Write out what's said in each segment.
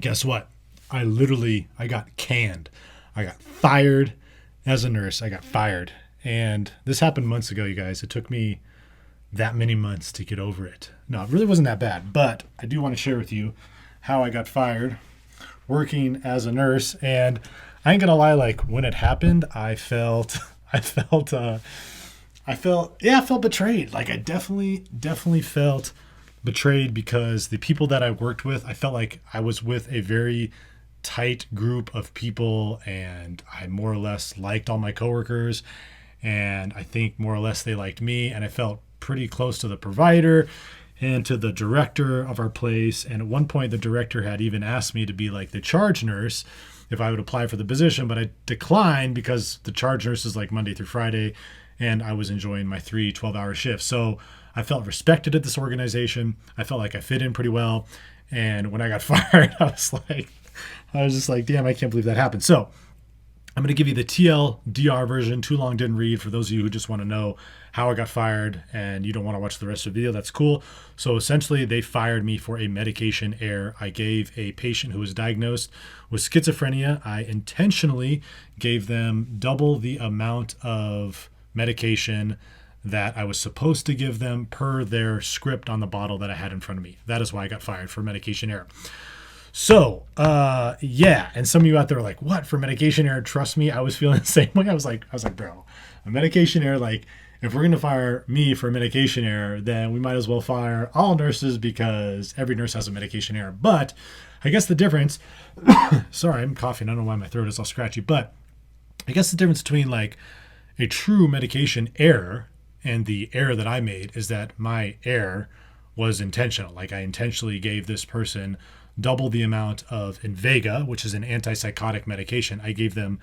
Guess what? I got canned. I got fired as a nurse. I got fired. And this happened months ago, you guys. It took me that many months to get over it. No, it really wasn't that bad, but I do want to share with you how I got fired working as a nurse. And I ain't gonna lie, like when it happened, I felt betrayed. Like I definitely felt betrayed because the people that I worked with, I felt like I was with a very tight group of people and I more or less liked all my coworkers and I think more or less they liked me and I felt pretty close to the provider and to the director of our place. And at one point the director had even asked me to be like the charge nurse if I would apply for the position, but I declined because the charge nurse is like Monday through Friday and I was enjoying my 3 12-hour shifts. So I felt respected at this organization. I felt like I fit in pretty well. And when I got fired, I was just like, damn, I can't believe that happened. So I'm going to give you the TLDR version. Too long didn't read. For those of you who just want to know how I got fired and you don't want to watch the rest of the video, that's cool. So essentially, they fired me for a medication error. I gave a patient who was diagnosed with schizophrenia. I intentionally gave them double the amount of medication that I was supposed to give them per their script on the bottle that I had in front of me. That is why I got fired for medication error. So, yeah. And some of you out there are like, what, for medication error? Trust me, I was feeling the same way. I was like, bro, a medication error, like if we're going to fire me for medication error, then we might as well fire all nurses because every nurse has a medication error. But I guess the difference, sorry, I'm coughing. I don't know why my throat is all scratchy, but I guess the difference between like a true medication error and the error that I made is that my error was intentional. Like I intentionally gave this person double the amount of Invega, which is an antipsychotic medication. I gave them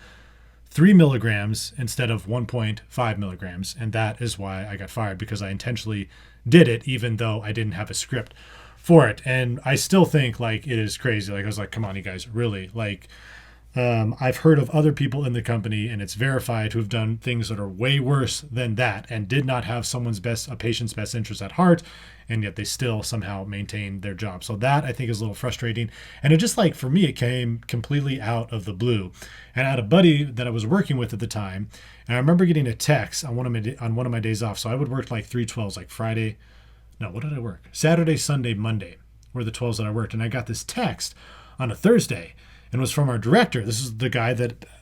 3 milligrams instead of 1.5 milligrams. And that is why I got fired, because I intentionally did it, even though I didn't have a script for it. And I still think like it is crazy. Like I was like, come on, you guys, really? Like, I've heard of other people in the company, and it's verified, who have done things that are way worse than that and did not have a patient's best interest at heart, and yet they still somehow maintain their job. So that I think is a little frustrating. And it just like, for me, it came completely out of the blue. And I had a buddy that I was working with at the time, and I remember getting a text on one of my days off. So I would work like 3 12s, like Friday. No, what did I work? Saturday, Sunday, Monday were the 12s that I worked. And I got this text on a Thursday. And it was from our director. This is the guy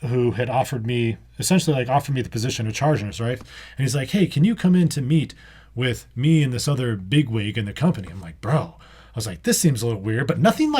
who had offered me the position of charge nurse, right? And he's like, hey, can you come in to meet with me and this other bigwig in the company? I'm like, bro. I was like, this seems a little weird, but nothing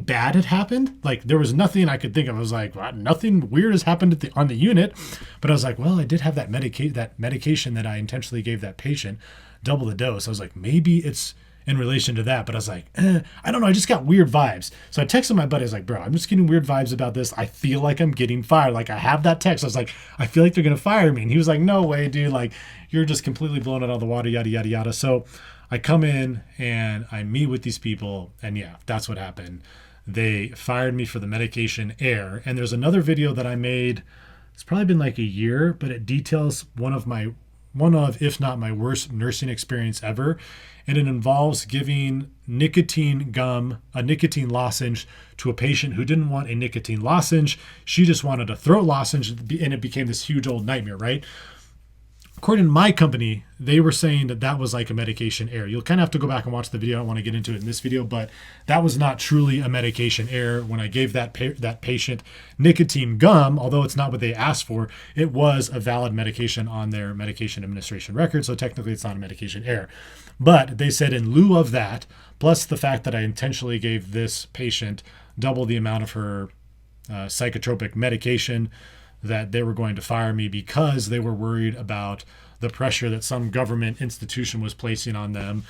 bad had happened. Like there was nothing I could think of. I was like, well, nothing weird has happened on the unit. But I was like, well, I did have that medication that I intentionally gave that patient, double the dose. I was like, maybe it's in relation to that. But I was like, I don't know. I just got weird vibes. So I texted my buddy. I was like, bro, I'm just getting weird vibes about this. I feel like I'm getting fired. Like I have that text. I was like, I feel like they're going to fire me. And he was like, no way, dude. Like you're just completely blowing it out of the water, yada, yada, yada. So I come in and I meet with these people. And yeah, that's what happened. They fired me for the medication error. And there's another video that I made. It's probably been like a year, but it details one of, if not my worst nursing experience ever. And it involves giving a nicotine lozenge to a patient who didn't want a nicotine lozenge. She just wanted a throat lozenge, and it became this huge old nightmare, right? According to my company, they were saying that was like a medication error. You'll kind of have to go back and watch the video. I don't want to get into it in this video, but that was not truly a medication error. When I gave that patient nicotine gum, although it's not what they asked for, it was a valid medication on their medication administration record. So technically it's not a medication error. But they said in lieu of that, plus the fact that I intentionally gave this patient double the amount of her psychotropic medication, that they were going to fire me because they were worried about the pressure that some government institution was placing on them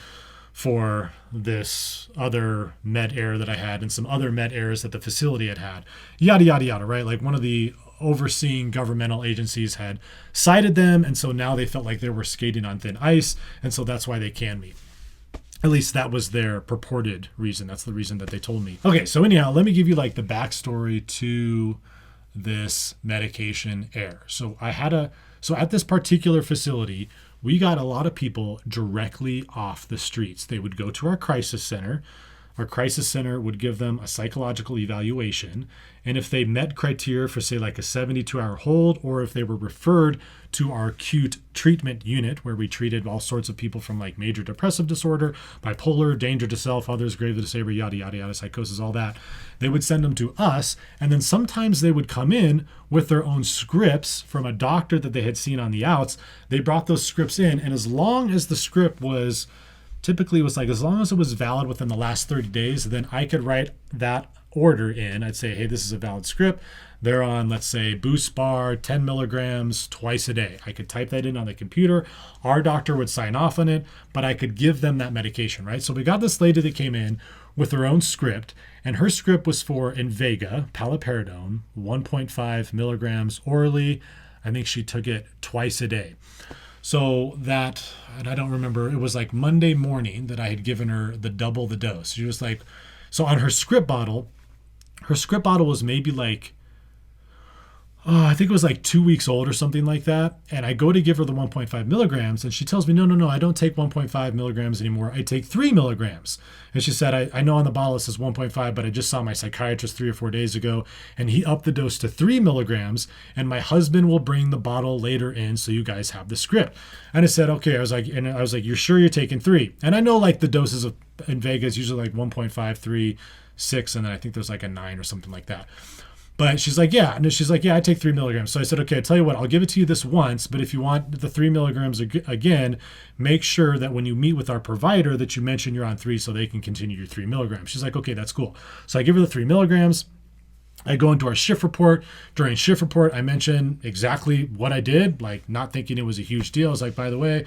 for this other med error that I had and some other med errors that the facility had. Yada, yada, yada, right? Like one of the overseeing governmental agencies had cited them, and so now they felt like they were skating on thin ice, and so that's why they canned me. At least that was their purported reason. That's the reason that they told me. Okay, so anyhow, let me give you like the backstory to this medication error. So at this particular facility, we got a lot of people directly off the streets. They would go to our crisis center. our crisis center would give them a psychological evaluation. And if they met criteria for, say, like a 72-hour hold, or if they were referred to our acute treatment unit where we treated all sorts of people from like major depressive disorder, bipolar, danger to self, others, gravely disabled, yada, yada, yada, psychosis, all that, they would send them to us. And then sometimes they would come in with their own scripts from a doctor that they had seen on the outs. They brought those scripts in. And as long as the script was typically was like, as long as it was valid within the last 30 days, then I could write that order in. I'd say, hey, this is a valid script. They're on, let's say, Boost Bar, 10 milligrams twice a day. I could type that in on the computer. Our doctor would sign off on it, but I could give them that medication, right? So we got this lady that came in with her own script, and her script was for Invega, paliperidone, 1.5 milligrams orally. I think she took it twice a day. So that, and I don't remember, it was like Monday morning that I had given her the double the dose. She was like, so on her script bottle was maybe like, I think it was like 2 weeks old or something like that. And I go to give her the 1.5 milligrams and she tells me, no, I don't take 1.5 milligrams anymore. I take 3 milligrams. And she said, I know on the bottle it says 1.5, but I just saw my psychiatrist 3 or 4 days ago and he upped the dose to 3 milligrams and my husband will bring the bottle later in so you guys have the script. And I said, okay. I was like, you're sure you're taking 3? And I know like the doses of Invega is usually like 1.5, 3, 6, and then I think there's like a 9 or something like that. But she's like, yeah. And she's like, yeah, I take 3 milligrams. So I said, okay, I tell you what, I'll give it to you this once. But if you want the 3 milligrams again, make sure that when you meet with our provider that you mention you're on 3 so they can continue your 3 milligrams. She's like, okay, that's cool. So I give her the 3 milligrams. I go into our shift report. During shift report, I mention exactly what I did, like not thinking it was a huge deal. I was like, by the way,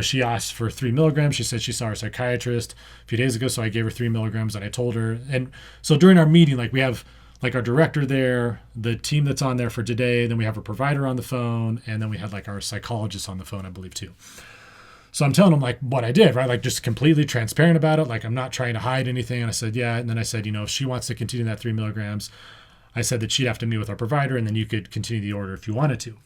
she asked for 3 milligrams. She said she saw her psychiatrist a few days ago. So I gave her 3 milligrams and I told her. And so during our meeting, like we have like our director there, the team that's on there for today, then we have a provider on the phone, and then we had like our psychologist on the phone, I believe too. So I'm telling them like what I did, right? Like just completely transparent about it. Like I'm not trying to hide anything. And I said, yeah. And then I said, if she wants to continue that 3 milligrams, I said that she'd have to meet with our provider and then you could continue the order if you wanted to.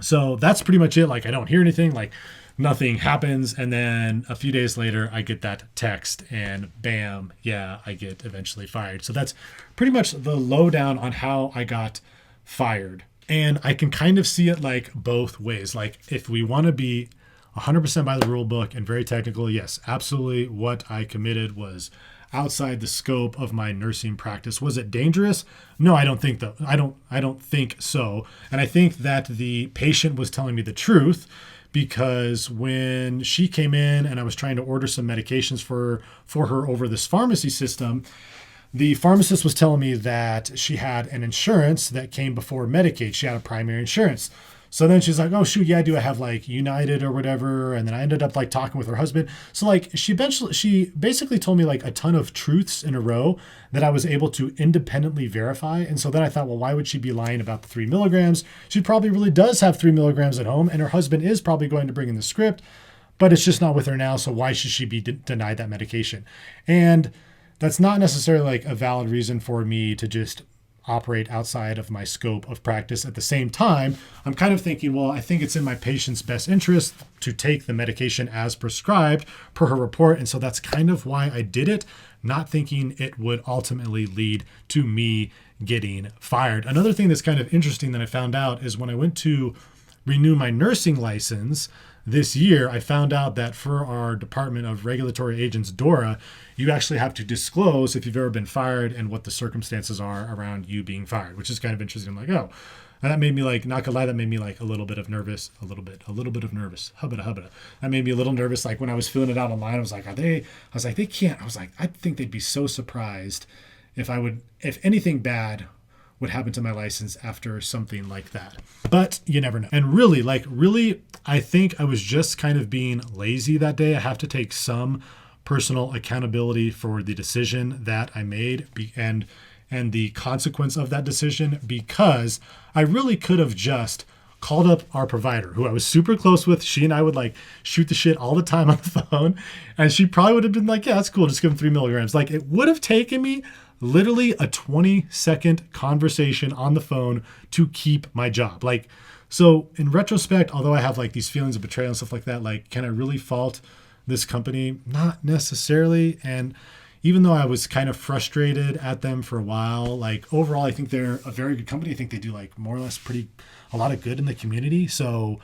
So that's pretty much it. Like I don't hear anything, like nothing happens. And then a few days later, I get that text and bam, yeah, I get eventually fired. So that's pretty much the lowdown on how I got fired. And I can kind of see it like both ways. Like if we want to be 100% by the rule book and very technical, yes, absolutely. What I committed was outside the scope of my nursing practice. Was it dangerous? No, I don't think I don't think so. And I think that the patient was telling me the truth, because when she came in and I was trying to order some medications for her over this pharmacy system, the pharmacist was telling me that she had an insurance that came before Medicaid. She had a primary insurance. So then she's like, oh, shoot, yeah, do I have like United or whatever? And then I ended up like talking with her husband. So like she basically told me like a ton of truths in a row that I was able to independently verify. And so then I thought, well, why would she be lying about the 3 milligrams? She probably really does have 3 milligrams at home and her husband is probably going to bring in the script, but it's just not with her now. So why should she be denied that medication? And that's not necessarily like a valid reason for me to just operate outside of my scope of practice. At the same time, I'm kind of thinking, well, I think it's in my patient's best interest to take the medication as prescribed per her report. And so that's kind of why I did it, not thinking it would ultimately lead to me getting fired. Another thing that's kind of interesting that I found out is when I went to renew my nursing license this year, I found out that for our Department of Regulatory Agents, DORA, you actually have to disclose if you've ever been fired and what the circumstances are around you being fired, which is kind of interesting. I'm like, oh, and that made me like, not gonna lie, that made me like a little bit of nervous, a little bit of nervous. Hubba. That made me a little nervous. Like when I was filling it out online, I was like, they can't. I was like, I think they'd be so surprised if anything bad would happen to my license after something like that. But you never know. And really, I think I was just kind of being lazy that day. I have to take some personal accountability for the decision that I made and the consequence of that decision, because I really could have just called up our provider, who I was super close with. She and I would like shoot the shit all the time on the phone. And she probably would have been like, yeah, that's cool. Just give him 3 milligrams. Like it would have taken me literally a 20-second conversation on the phone to keep my job. Like, so in retrospect, although I have like these feelings of betrayal and stuff like that, like, can I really fault this company? Not necessarily. And, even though I was kind of frustrated at them for a while, like overall, I think they're a very good company. I think they do like more or less a lot of good in the community. So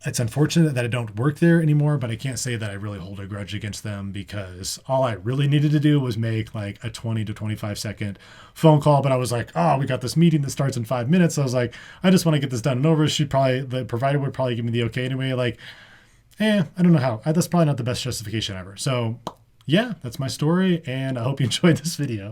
it's unfortunate that I don't work there anymore, but I can't say that I really hold a grudge against them because all I really needed to do was make like a 20 to 25-second phone call. But I was like, oh, we got this meeting that starts in 5 minutes. So I was like, I just want to get this done and over. The provider would probably give me the okay anyway. Like, I don't know how. That's probably not the best justification ever. So yeah, that's my story. And I hope you enjoyed this video.